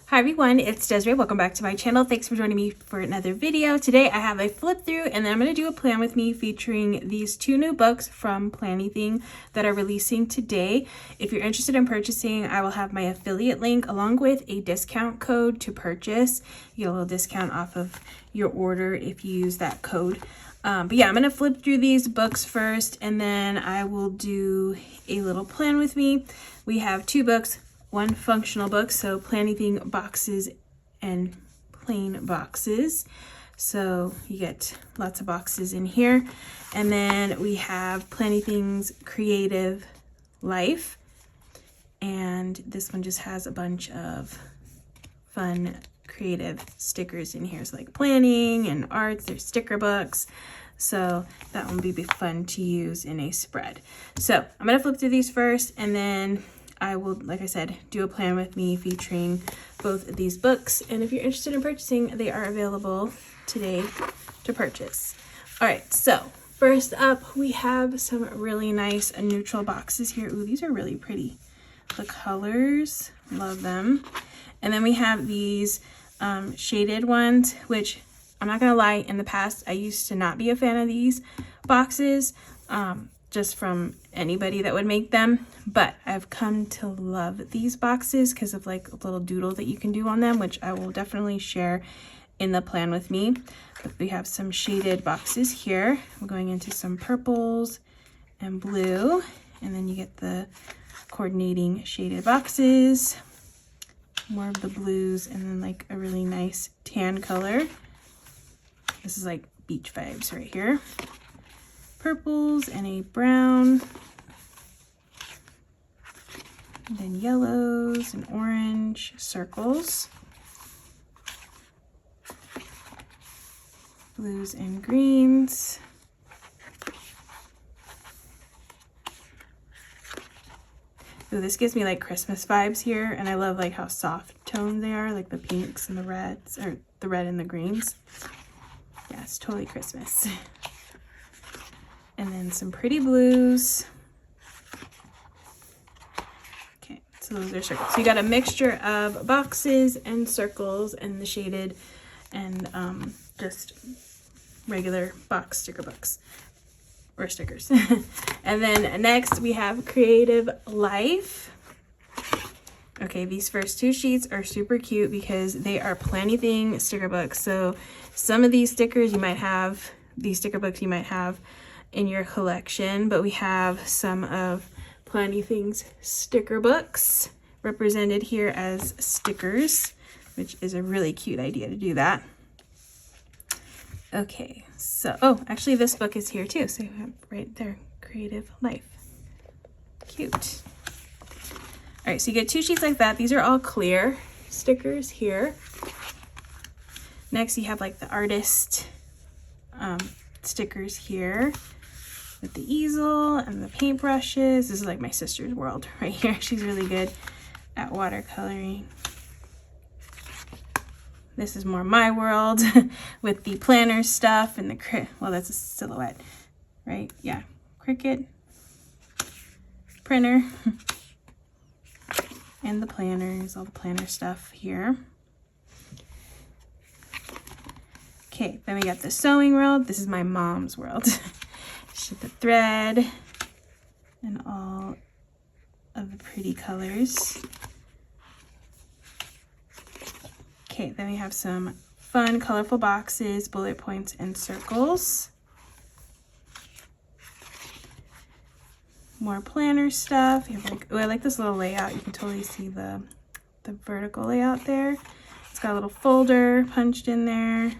Hi everyone, it's Desiree. Welcome back to my channel. Thanks for joining me for another video. Today I have a flip through and then I'm going to do a plan with me featuring these two new books from Planything that are releasing today. If you're interested in purchasing, I will have my affiliate link along with a discount code to purchase. You get a little discount off of your order if you use that code. But yeah, I'm going to flip through these books first and then I will do a little plan with me. We have two books. One functional book, so Planything boxes and plain boxes. So you get lots of boxes in here. And then we have Planything's Creative Life. And this one just has a bunch of fun creative stickers in here. So like planning and arts, there's sticker books. So that one will be fun to use in a spread. So I'm gonna flip through these first and then I will, like I said, do a plan with me featuring both of these books. And if you're interested in purchasing, they are available today to purchase. All right, so first up, we have some really nice neutral boxes here. Ooh, these are really pretty. The colors, love them. And then we have these shaded ones, which I'm not gonna lie, in the past, I used to not be a fan of these boxes. Just from anybody that would make them, but I've come to love these boxes because of like a little doodle that you can do on them, which I will definitely share in the plan with me. But we have some shaded boxes here. We're going into some purples and blue, and then you get the coordinating shaded boxes, more of the blues, and then like a really nice tan color. This is like beach vibes right here. Purples and a brown, and then yellows and orange circles, blues and greens, ooh, this gives me like Christmas vibes here, and I love like how soft toned they are, like the pinks and the reds, or the red and the greens. Yeah, it's totally Christmas. And then some pretty blues. Okay, so those are circles. So you got a mixture of boxes and circles and the shaded and just regular box sticker books or stickers. And then next we have Creative Life. Okay, these first two sheets are super cute because they are Planything sticker books. So some of these stickers you might have, these sticker books you might have in your collection, but we have some of Planything's sticker books represented here as stickers, which is a really cute idea to do that. Okay, so, oh, actually this book is here too, so you have right there, Creative Life. Cute. All right, so you get two sheets like that. These are all clear stickers here. Next, you have like the artist stickers here with the easel and the paintbrushes. This is like my sister's world right here. She's really good at watercoloring. This is more my world with the planner stuff and the, well, that's a silhouette, right? Yeah, Cricut, printer, and the planners, all the planner stuff here. Okay, then we got the sewing world. This is my mom's world. The thread and all of the pretty colors. Okay, then we have some fun, colorful boxes, bullet points, and circles. More planner stuff. You have like, oh, I like this little layout. You can totally see the vertical layout there. It's got a little folder punched in there.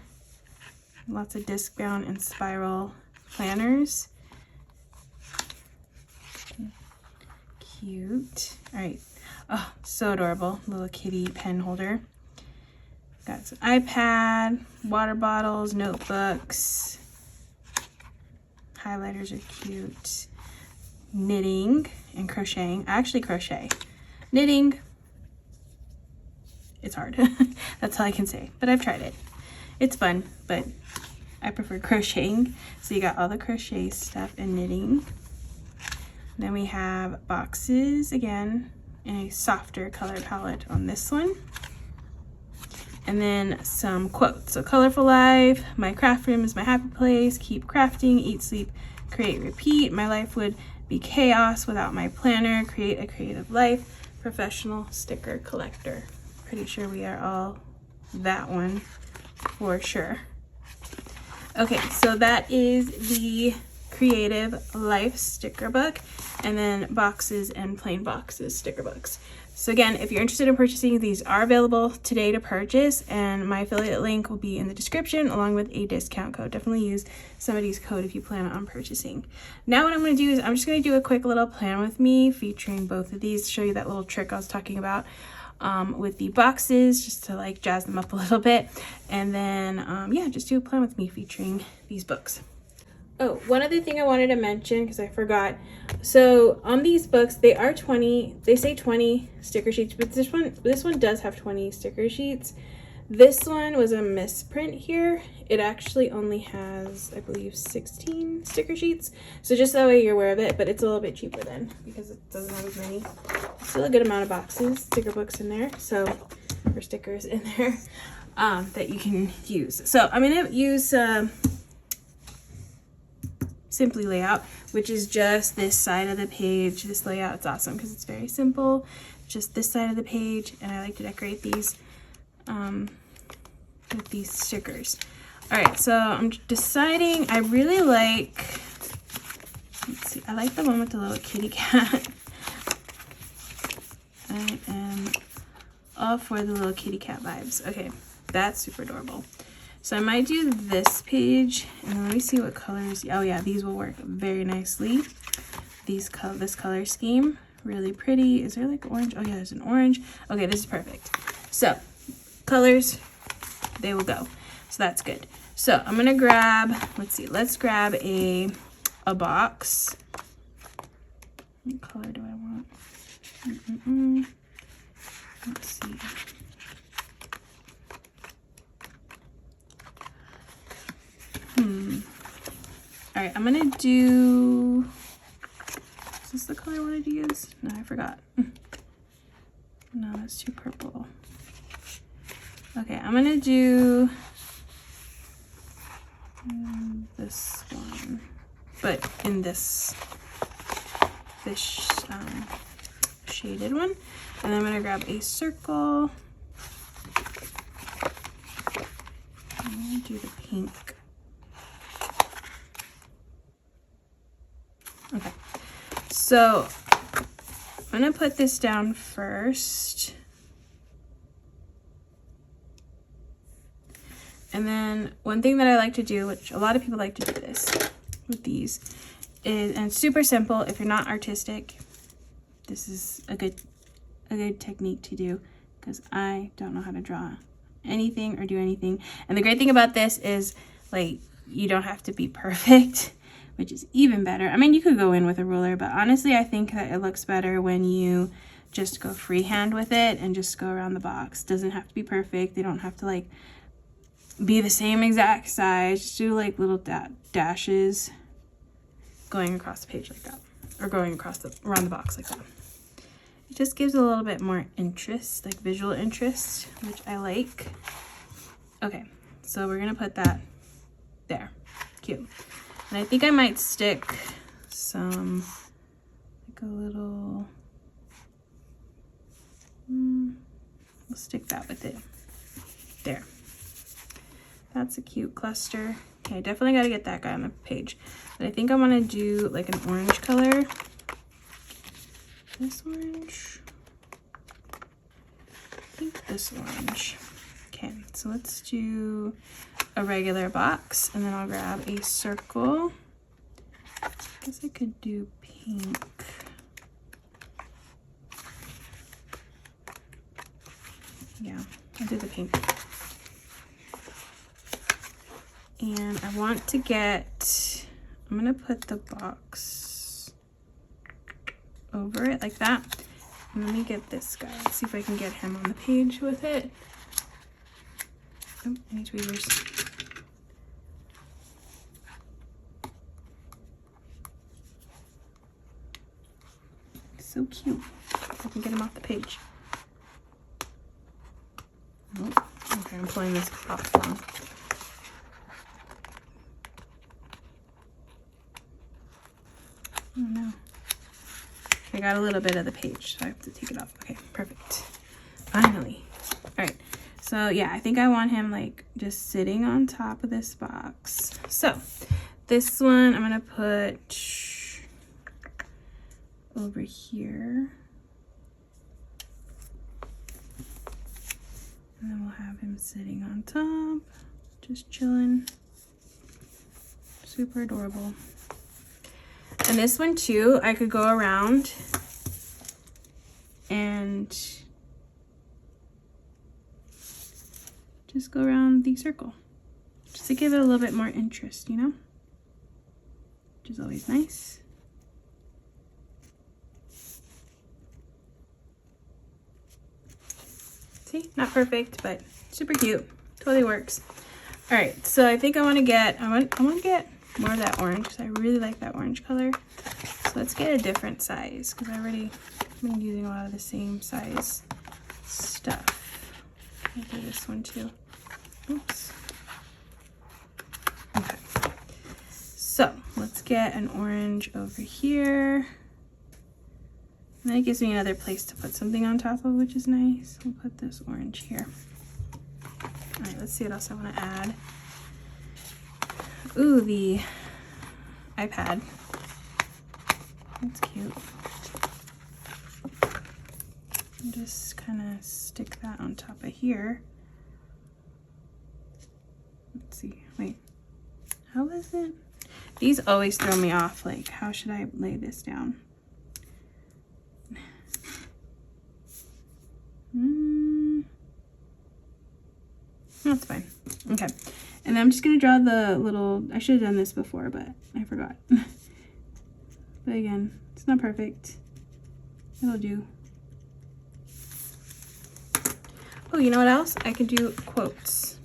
Lots of disc bound and spiral planners. Cute. All right. Oh, so adorable. Little kitty pen holder. Got some iPad, water bottles, notebooks. Highlighters are cute. Knitting and crocheting. I actually crochet. Knitting, it's hard. That's all I can say, but I've tried it. It's fun, but I prefer crocheting. So you got all the crochet stuff and knitting. Then we have boxes again in a softer color palette on this one. and then some quotes. So colorful life, my craft room is my happy place, keep crafting, eat, sleep, create, repeat, my life would be chaos without my planner, create a creative life, professional sticker collector. Pretty sure we are all that one for sure. Okay, so that is the Creative Life sticker book, and then boxes and plain boxes sticker books. So again, if you're interested in purchasing, these are available today to purchase, and my affiliate link will be in the description along with a discount code. Definitely use somebody's code if you plan on purchasing. Now what I'm going to do is I'm just going to do a quick little plan with me featuring both of these, show you that little trick I was talking about with the boxes, just to like jazz them up a little bit, and then yeah, just do a plan with me featuring these books. Oh, one other thing I wanted to mention, because I forgot. So on these books, they say 20 sticker sheets, but this one does have 20 sticker sheets. This one was a misprint here. It actually only has, I believe, 16 sticker sheets. So just that way you're aware of it, but it's a little bit cheaper then because it doesn't have as many. Still a good amount of boxes, sticker books in there, or stickers in there that you can use. So I'm gonna use Simply Layout, which is just this side of the page. This layout, it's awesome because it's very simple, just this side of the page, and I like to decorate these with these stickers. All right, so I'm deciding, I really like, let's see, I like the one with the little kitty cat. I am all for the little kitty cat vibes. Okay, that's super adorable. So I might do this page, and let me see what colors. Oh yeah, these will work very nicely. This color scheme, really pretty. Is there like orange? Oh yeah, there's an orange. Okay, this is perfect. So colors, they will go. So that's good. So I'm gonna grab, let's grab a box. What color do I want? Let's see. All right, I'm gonna do, is this the color I wanted to use? No, I forgot. No, that's too purple. Okay, I'm gonna do this one, but in this shaded one. And I'm gonna grab a circle. I'm gonna do the pink. Okay, so I'm gonna put this down first. And then one thing that I like to do, which a lot of people like to do this with these, is, and it's super simple, if you're not artistic, this is a good technique to do, because I don't know how to draw anything or do anything. And the great thing about this is, like, you don't have to be perfect, which is even better. I mean, you could go in with a ruler, but honestly, I think that it looks better when you just go freehand with it and just go around the box. Doesn't have to be perfect. They don't have to like be the same exact size. Just do like little dashes going across the page like that, or going across around the box like that. It just gives a little bit more interest, like visual interest, which I like. Okay, so we're gonna put that there. Cute. And I think I might stick some, like a little, we'll stick that with it. There. That's a cute cluster. Okay, definitely got to get that guy on the page. But I think I want to do like an orange color. This orange. I think this orange. Okay, so let's do a regular box, and then I'll grab a circle. I guess I could do pink. Yeah, I'll do the pink. And I want to get, I'm gonna put the box over it like that. And let me get this guy. Let's see if I can get him on the page with it. Oh, any tweezers. So cute. I can get him off the page. Oh, okay. Sorry, I'm pulling this off long. Oh no. I got a little bit of the page, so I have to take it off. Okay, perfect. Finally. All right. So yeah, I think I want him like just sitting on top of this box. So this one I'm gonna put over here. And then we'll have him sitting on top, just chilling. Super adorable. And this one too, I could go around and just go around the circle, just to give it a little bit more interest, you know, which is always nice. See, not perfect, but super cute. Totally works. All right, so I think I want to get, I want to get more of that orange because I really like that orange color. So let's get a different size because I already been using a lot of the same size stuff. I'll do this one too. Oops. Okay. So let's get an orange over here. And that gives me another place to put something on top of, which is nice. We'll put this orange here. All right, let's see what else I want to add. Ooh, the iPad. That's cute. And just kind of stick that on top of here. Let's see. Wait. How is it? These always throw me off. Like, how should I lay this down? That's fine. Okay. And then I'm just going to draw the little, I should have done this before, but I forgot. But again, it's not perfect. It'll do. Oh, you know what else? I could do quotes.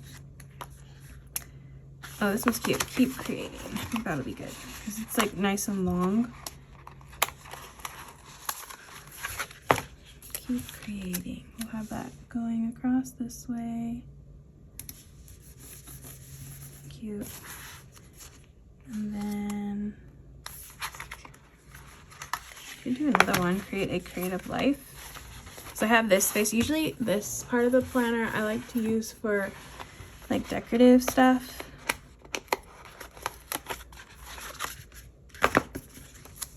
Oh, this one's cute. Keep creating. I think that'll be good because it's like nice and long. Keep creating. We'll have that going across this way. Cute. And then I can do another one, create a creative life. So I have this space. Usually this part of the planner I like to use for like decorative stuff.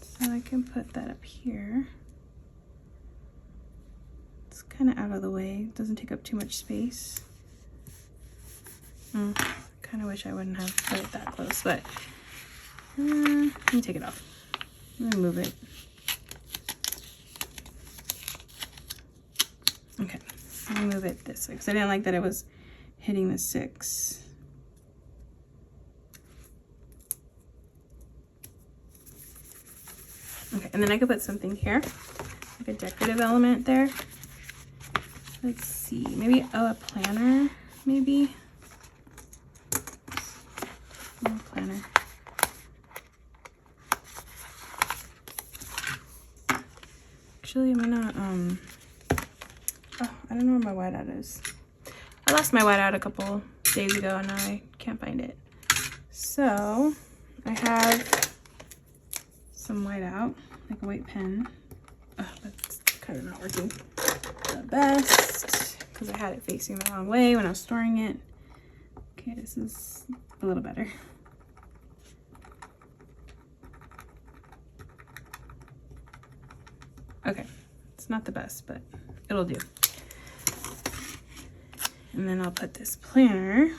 So I can put that up here. It's kind of out of the way. It doesn't take up too much space. Kind of wish I wouldn't have put it that close, but let me take it off. Let me move it. Okay, let me move it this way because I didn't like that it was hitting the 6. Okay, and then I could put something here, like a decorative element there. Let's see, maybe, oh, a planner, maybe. Oh, planner. Actually, I'm gonna, oh, I don't know where my whiteout is. I lost my whiteout a couple days ago and now I can't find it. So, I have some whiteout, like a white pen. Oh, that's kind of not working the best because I had it facing the wrong way when I was storing it. Okay, this is a little better. Okay, it's not the best, but it'll do. And then I'll put this planner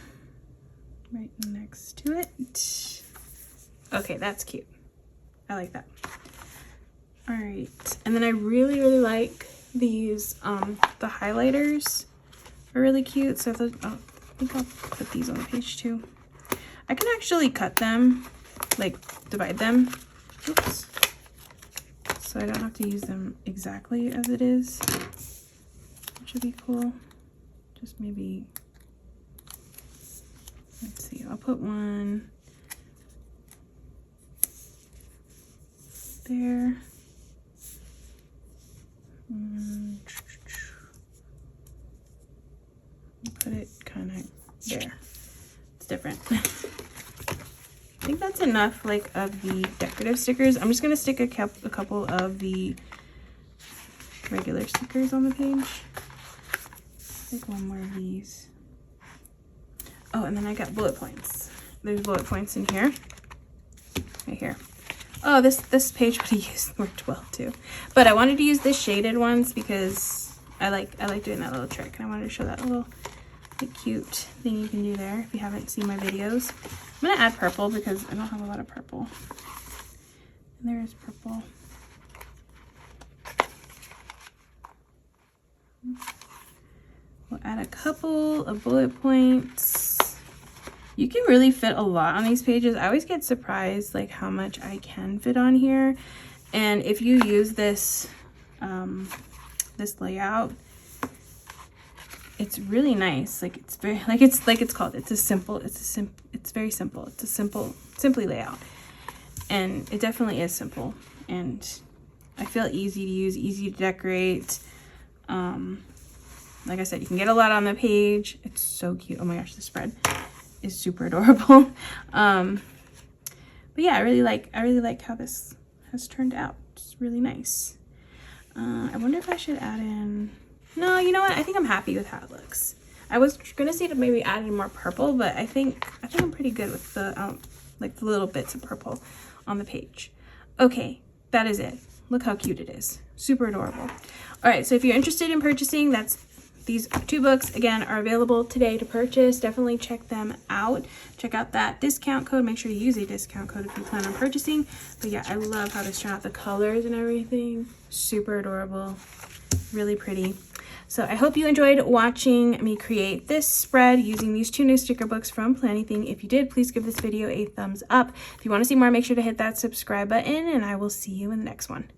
right next to it. Okay, that's cute. I like that. All right, and then I really, really like these, the highlighters are really cute. So I think I'll put these on the page too. I can actually cut them, like divide them. Oops. So I don't have to use them exactly as it is, which would be cool. Just maybe, let's see, I'll put one there. Put it kind There, it's different. I think that's enough like of the decorative stickers. I'm just gonna stick a couple of the regular stickers on the page. Like one more of these. Oh, and then I got bullet points. There's bullet points in here. Right here. Oh, this page would have used worked well too. But I wanted to use the shaded ones because I like doing that little trick, and I wanted to show that little like, cute thing you can do there if you haven't seen my videos. I'm gonna add purple because I don't have a lot of purple. And there is purple. We'll add a couple of bullet points. You can really fit a lot on these pages. I always get surprised like how much I can fit on here. And if you use this this layout, it's really nice. Like it's very it's very simple. It's a simply layout. And it definitely is simple. And I feel easy to use, easy to decorate. Like I said, you can get a lot on the page. It's so cute. Oh my gosh, the spread is super adorable. But yeah, I really like how this has turned out. It's really nice. I wonder if I should add in, no, you know what, I think I'm happy with how it looks. I was gonna say to maybe add in more purple, but I think I'm pretty good with the like the little bits of purple on the page. Okay, that is it. Look how cute it is. Super adorable. All right, so if you're interested in purchasing, these 2 books, again, are available today to purchase. Definitely check them out. Check out that discount code. Make sure to use a discount code if you plan on purchasing. But yeah, I love how this turned out. The colors and everything, super adorable, really pretty. So I hope you enjoyed watching me create this spread using these 2 new sticker books from Planything. If you did, please give this video a thumbs up. If you want to see more, make sure to hit that subscribe button, and I will see you in the next one.